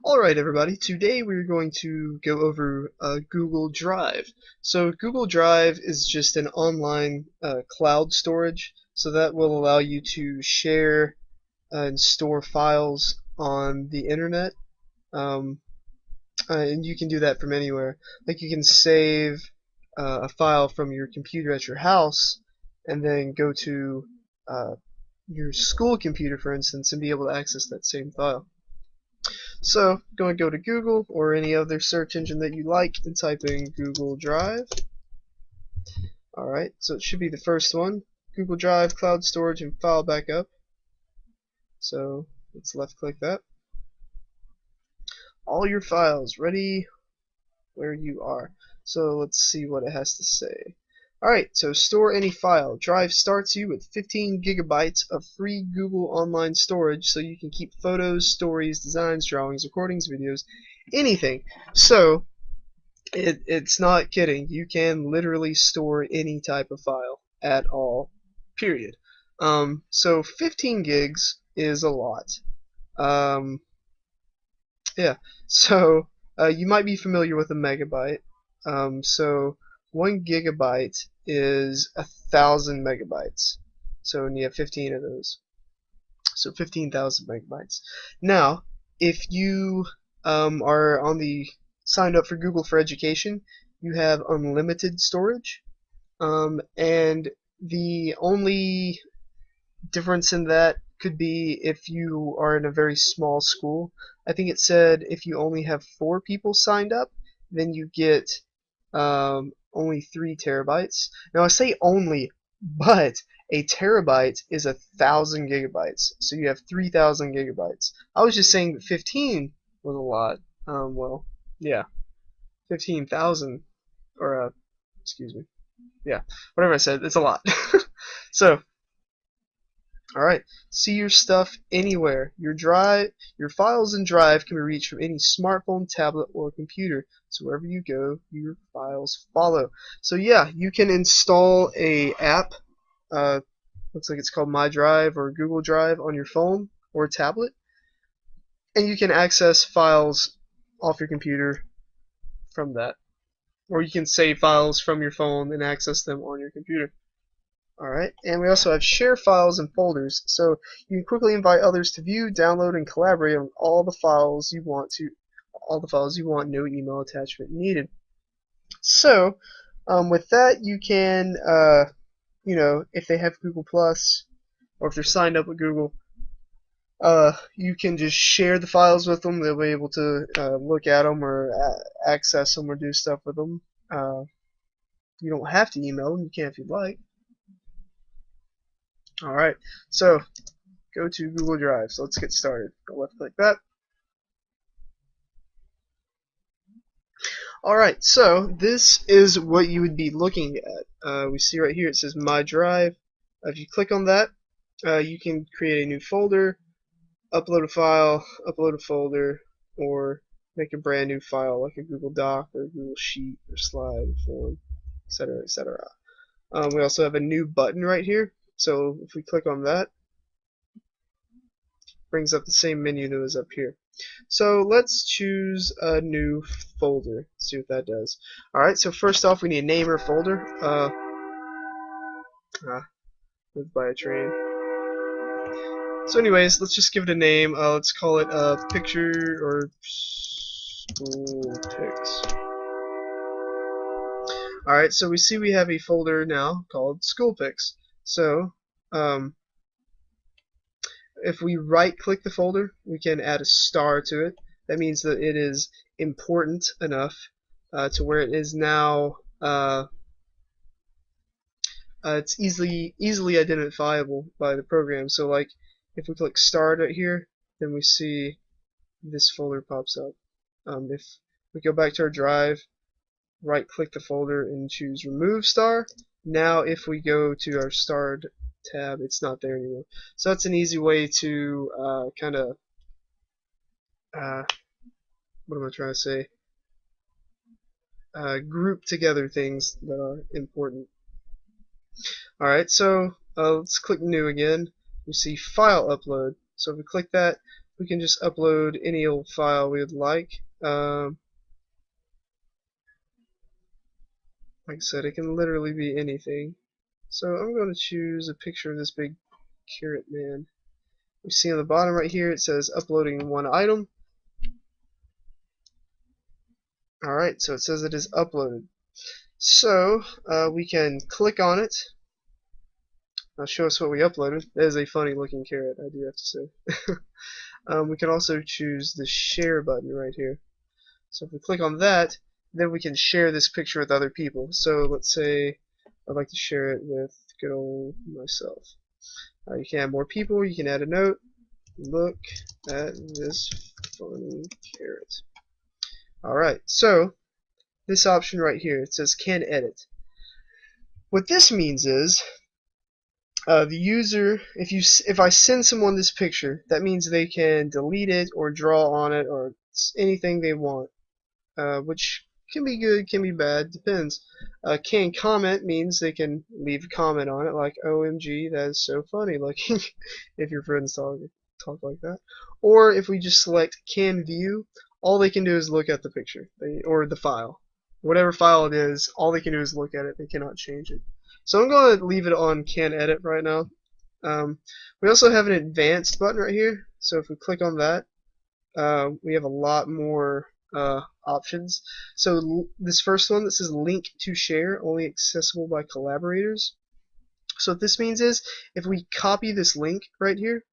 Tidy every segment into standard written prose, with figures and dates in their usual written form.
Alright everybody, today we're going to go over Google Drive. So Google Drive is just an online cloud storage, so that will allow you to share and store files on the internet, um, and you can do that from anywhere. Like you can save a file from your computer at your house and then go to uh, your school computer, for instance, and be able to access that same file. So, going to go to Google or any other search engine that you like and type in Google Drive. Alright, so it should be the first one. Google Drive, Cloud Storage, and File Backup. So, let's left click that. All your files ready where you are. So, let's see what it has to say. Alright, so store any file. Drive starts you with 15 gigabytes of free Google Online storage so you can keep photos, stories, designs, drawings, recordings, videos, anything. So, it's not kidding. You can literally store any type of file at all, period. So 15 gigs is a lot. Um, yeah, so you might be familiar with a megabyte. So 1 gigabyte is 1,000 megabytes. So and you have 15 of those. So 15,000 megabytes. Now, if you are on the signed up for Google for Education, you have unlimited storage. And the only difference in that could be if you are in a very small school. I think it said if you only have 4 people signed up, then you get only 3 terabytes. Now I say only, but a terabyte is 1,000 gigabytes, so you have 3,000 gigabytes. I was just saying that 15 was a lot. Well, yeah, 15,000, or excuse me, yeah, whatever I said, it's a lot. So, alright, see your stuff anywhere. Your files in Drive can be reached from any smartphone, tablet, or computer. So wherever you go, your files follow. So yeah, you can install a app, looks like it's called My Drive or Google Drive on your phone or tablet, and you can access files off your computer from that. Or you can save files from your phone and access them on your computer. Alright, and we also have share files and folders, so you can quickly invite others to view, download, and collaborate on all the files you want, no email attachment needed. So, with that, you can, if they have Google Plus, or if they're signed up with Google, you can just share the files with them. They'll be able to look at them or access them or do stuff with them. You don't have to email them. You can if you'd like. Alright, so go to Google Drive. So let's get started. Go left click that. Alright, so this is what you would be looking at. We see right here it says My Drive. If you click on that, you can create a new folder, upload a file, upload a folder, or make a brand new file like a Google Doc or Google Sheet or slide, form, etc., etc. We also have a new button right here. So if we click on that, it brings up the same menu that was up here. So let's choose a new folder. See what that does. Alright, so first off we need a name or folder. Moved by a train. So anyways, let's just give it a name. Let's call it picture or school pics. Alright, so we see we have a folder now called school pics. So if we right click the folder, we can add a star to it. That means that it is important enough to where it is now it's easily identifiable by the program. So like if we click start right here, then we see this folder pops up. If we go back to our drive, right click the folder and choose remove star, now if we go to our starred tab, it's not there anymore. So that's an easy way to kind of what am I trying to say? Group together things that are important. Alright, so let's click new again. We see file upload. So if we click that, we can just upload any old file we would like. Like I said, it can literally be anything. So I'm going to choose a picture of this big carrot man. You see on the bottom right here it says uploading one item. Alright, so it says it is uploaded. So we can click on it. Now show us what we uploaded. That is a funny looking carrot, I do have to say. We can also choose the share button right here. So if we click on that, then we can share this picture with other people. So let's say I'd like to share it with good old myself. You can add more people. You can add a note. Look at this funny carrot. Alright, so this option right here, it says can edit. What this means is the user, if I send someone this picture, that means they can delete it or draw on it or anything they want, which can be good, can be bad, depends. Can comment means they can leave a comment on it, like OMG, that is so funny looking, if your friends talk like that. Or if we just select can view, all they can do is look at the picture, or the file. Whatever file it is, all they can do is look at it, they cannot change it. So I'm going to leave it on can edit right now. We also have an advanced button right here, so if we click on that, we have a lot more options. So this first one that says link to share, only accessible by collaborators. So what this means is if we copy this link right here,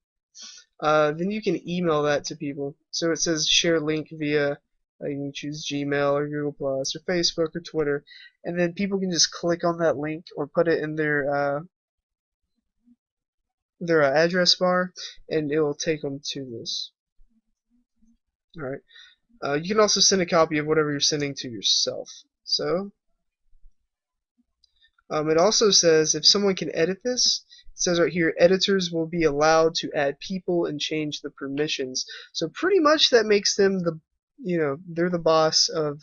then you can email that to people. So it says share link via you can choose Gmail or Google Plus or Facebook or Twitter, and then people can just click on that link or put it in their address bar, and it will take them to this. Alright. You can also send a copy of whatever you're sending to yourself. So it also says if someone can edit this, it says right here, editors will be allowed to add people and change the permissions. So pretty much that makes them they're the boss of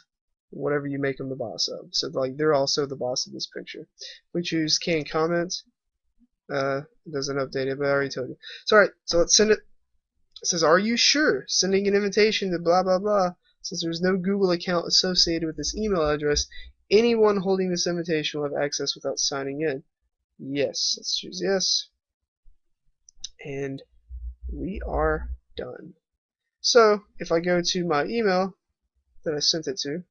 whatever you make them the boss of. So like they're also the boss of this picture. We choose can comment. It doesn't update it, but I already told you. So alright, so let's send it. It says, are you sure? Sending an invitation to blah blah blah. Since there's no Google account associated with this email address, anyone holding this invitation will have access without signing in. Yes. Let's choose yes. And we are done. So if I go to my email that I sent it to,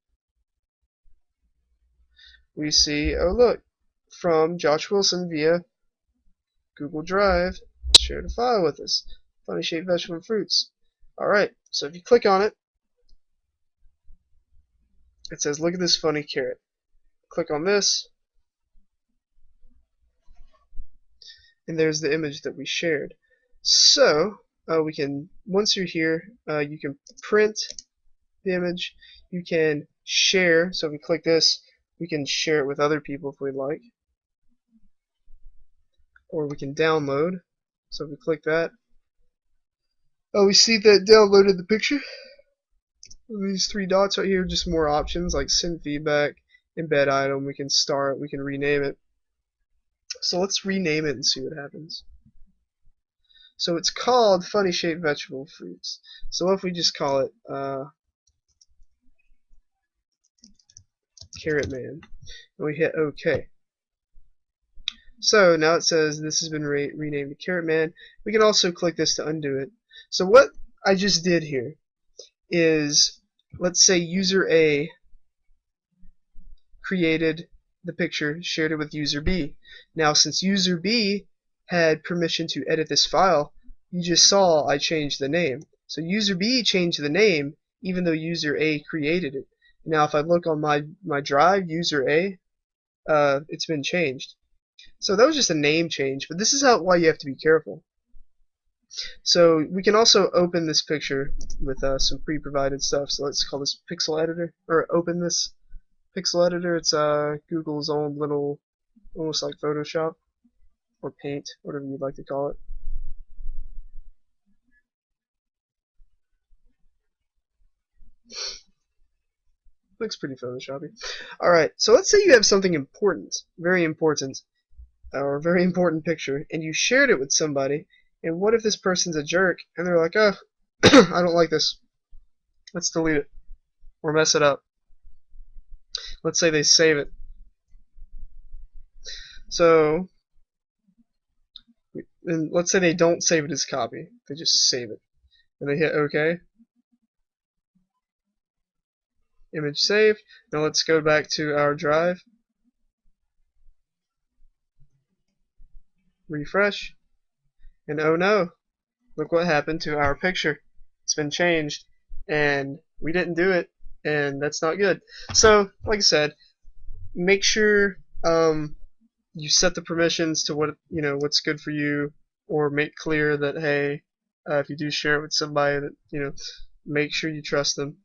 we see, oh look, from Josh Wilson via Google Drive, shared a file with us. Funny shaped vegetable and fruits. Alright, so if you click on it, it says look at this funny carrot. Click on this, and there's the image that we shared. So we can, once you're here, you can print the image, you can share. So if we click this, we can share it with other people if we'd like, or we can download. So if we click that, oh, we see that it downloaded the picture. These three dots right here, just more options like send feedback, embed item, we can start, we can rename it. So let's rename it and see what happens. So it's called funny shaped vegetable fruits. So what if we just call it Carrot Man, and we hit OK. So now it says this has been renamed to Carrot Man. We can also click this to undo it. So what I just did here is, let's say user A created the picture, shared it with user B. Now since user B had permission to edit this file, you just saw I changed the name. So user B changed the name even though user A created it. Now if I look on my drive, user A, it's been changed. So that was just a name change, but this is why you have to be careful. So we can also open this picture with some pre-provided stuff. So let's call this Pixel Editor, or open this Pixel Editor. It's Google's own little, almost like Photoshop or Paint, whatever you'd like to call it. Looks pretty Photoshoppy. Alright, so let's say you have something important, very important, or a very important picture, and you shared it with somebody, and what if this person's a jerk, and they're like, oh, I don't like this. Let's delete it or mess it up. Let's say they save it. So, and let's say they don't save it as copy. They just save it. And they hit OK. Image saved. Now let's go back to our drive. Refresh. And oh no, look what happened to our picture. It's been changed. And we didn't do it. And that's not good. So, like I said, make sure you set the permissions to what's good for you, or make clear that, hey, if you do share it with somebody, that make sure you trust them.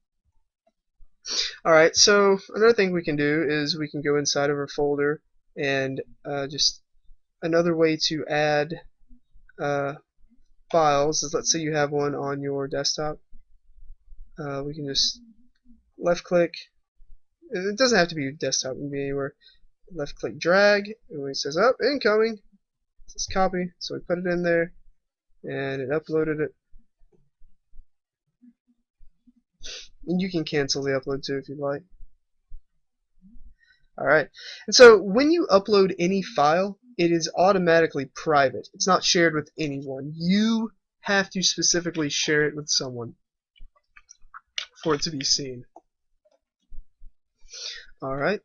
Alright, so another thing we can do is we can go inside of our folder, and just another way to add files is, let's say you have one on your desktop. We can just left click. It doesn't have to be your desktop, it can be anywhere. Left click, drag, and when it says up, incoming, it says copy, so we put it in there, and it uploaded it. And you can cancel the upload too if you'd like. Alright, and so when you upload any file, it is automatically private. It's not shared with anyone. You have to specifically share it with someone for it to be seen. Alright,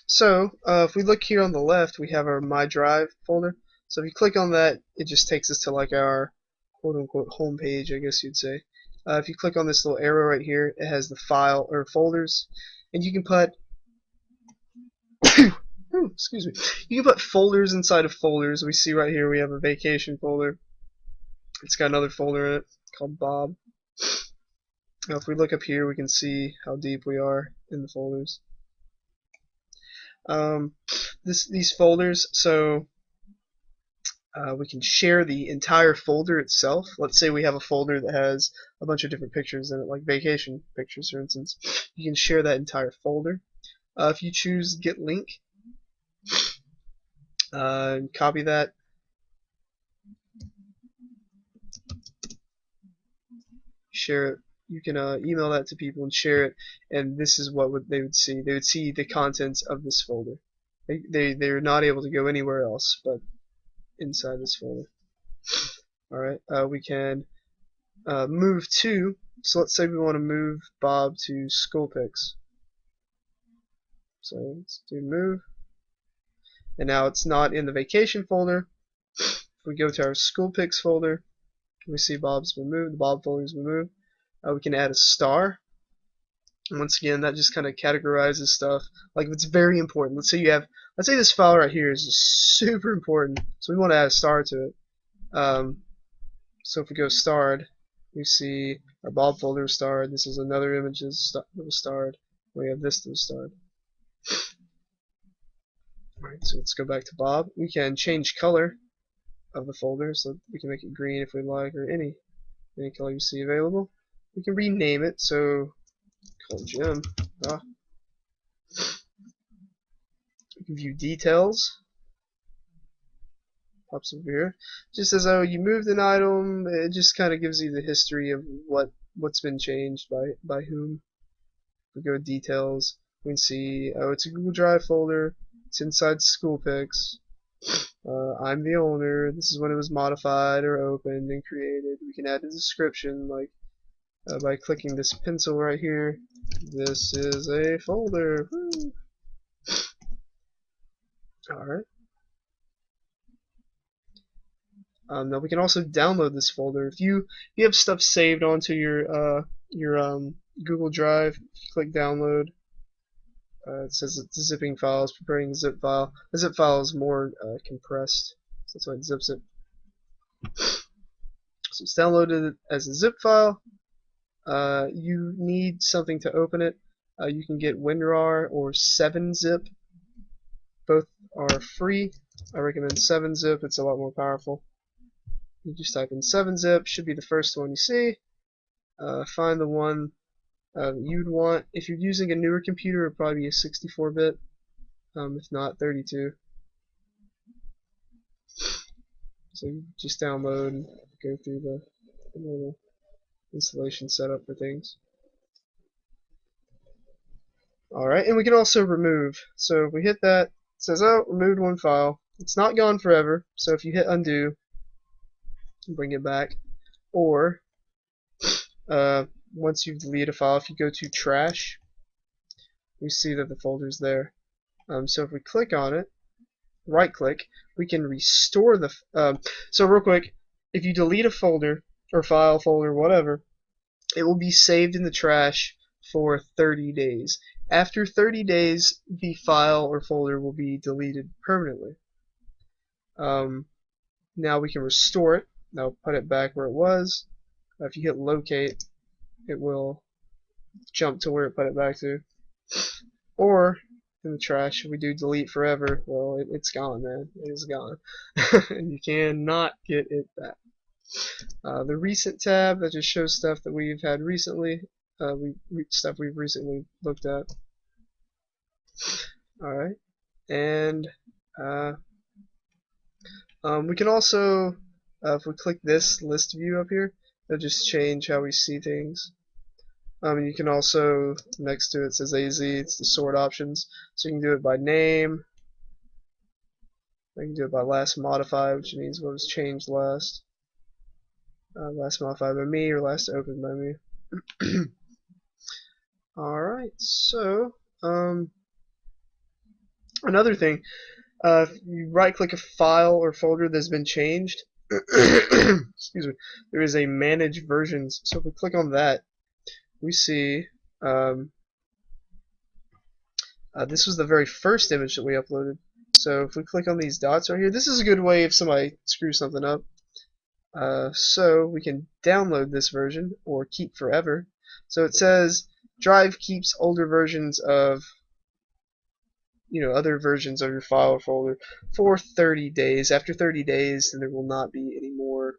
so if we look here on the left, we have our My Drive folder. So if you click on that, it just takes us to like our quote-unquote home page, I guess you'd say. If you click on this little arrow right here, it has the file or folders, and you can put excuse me. You can put folders inside of folders. We see right here we have a vacation folder. It's got another folder in it called Bob. Now if we look up here, we can see how deep we are in the folders. These folders, so we can share the entire folder itself. Let's say we have a folder that has a bunch of different pictures in it, like vacation pictures, for instance. You can share that entire folder. If you choose Get Link, copy that, share it. You can email that to people and share it, and this is what they would see. They would see the contents of this folder. They're not able to go anywhere else but inside this folder. Alright, we can move to, so let's say we want to move Bob to SchoolPix. So let's do move, and now it's not in the vacation folder. If we go to our SchoolPix folder, we see Bob's been moved, the Bob folder's been moved. We can add a star. And once again, that just kind of categorizes stuff. Like if it's very important. Let's say this file right here is just super important, so we want to add a star to it. So if we go starred, we see our Bob folder is starred. This is another image that was starred. We have this that was starred. Alright, so let's go back to Bob. We can change color of the folder, so we can make it green if we like, or any color you see available. We can rename it, so call Jim. We can view details. Pops over here. Just says, oh, you moved an item. It just kind of gives you the history of what's been changed by whom. We go to details. We can see, oh, it's a Google Drive folder. It's inside SchoolPix. I'm the owner. This is when it was modified or opened and created. We can add a description, like by clicking this pencil right here. This is a folder. Alright. Now we can also download this folder. If you have stuff saved onto your Google Drive, click download. It says it's zipping files, preparing a zip file. The zip file is more compressed, so that's why it zips it. So it's downloaded as a zip file. You need something to open it. You can get WinRAR or 7-zip. Both are free. I recommend 7-zip. It's a lot more powerful. You just type in 7-zip. Should be the first one you see. Find the one you'd want. If you're using a newer computer, it'll probably be a 64-bit. If not, 32. So you just download and go through the normal installation setup for things. Alright, and we can also remove. So if we hit that, it says, oh, removed one file. It's not gone forever, so if you hit undo, bring it back. Or, once you've deleted a file, if you go to trash, we see that the folder's there. So if we click on it, right click, we can restore the so real quick, if you delete a folder or file, folder, whatever, it will be saved in the trash for 30 days. After 30 days, the file or folder will be deleted permanently. Now we can restore it. Now put it back where it was. If you hit locate, it will jump to where it put it back to. Or in the trash, if we do delete forever, well, it's gone, man. It is gone. And you cannot get it back. The recent tab, that just shows stuff that we've had recently, stuff we've recently looked at. Alright, and we can also, if we click this list view up here, it'll just change how we see things. And you can also, next to it says AZ, it's the sort options, so you can do it by name. I can do it by last modified, which means what was changed last. Last modified by me or last opened by me. Alright, so another thing, if you right click a file or folder that's been changed, excuse me, there is a manage versions. So if we click on that, we see this was the very first image that we uploaded. So if we click on these dots right here, this is a good way if somebody screws something up. So we can download this version or keep forever. So it says Drive keeps older versions of other versions of your file or folder for 30 days. After 30 days, then there will not be any more.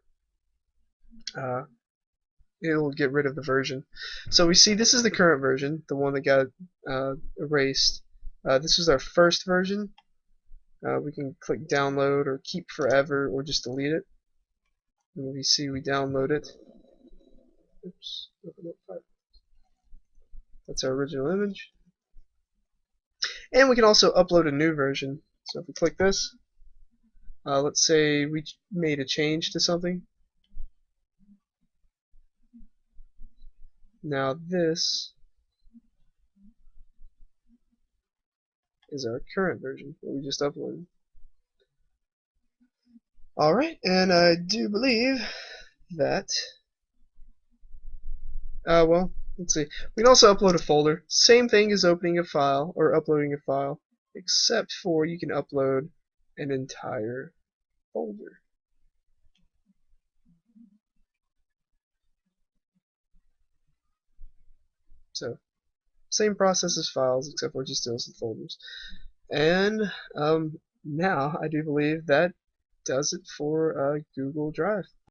It'll get rid of the version. So we see this is the current version, the one that got erased. This was our first version. We can click download or keep forever or just delete it. And we see we download it. Oops. That's our original image. And we can also upload a new version. So if we click this, let's say we made a change to something. Now this is our current version that we just uploaded. Alright, and I do believe that, well, let's see. We can also upload a folder. Same thing as opening a file or uploading a file, except for you can upload an entire folder. So, same process as files, except for just deals with folders. And now I do believe that does it for Google Drive.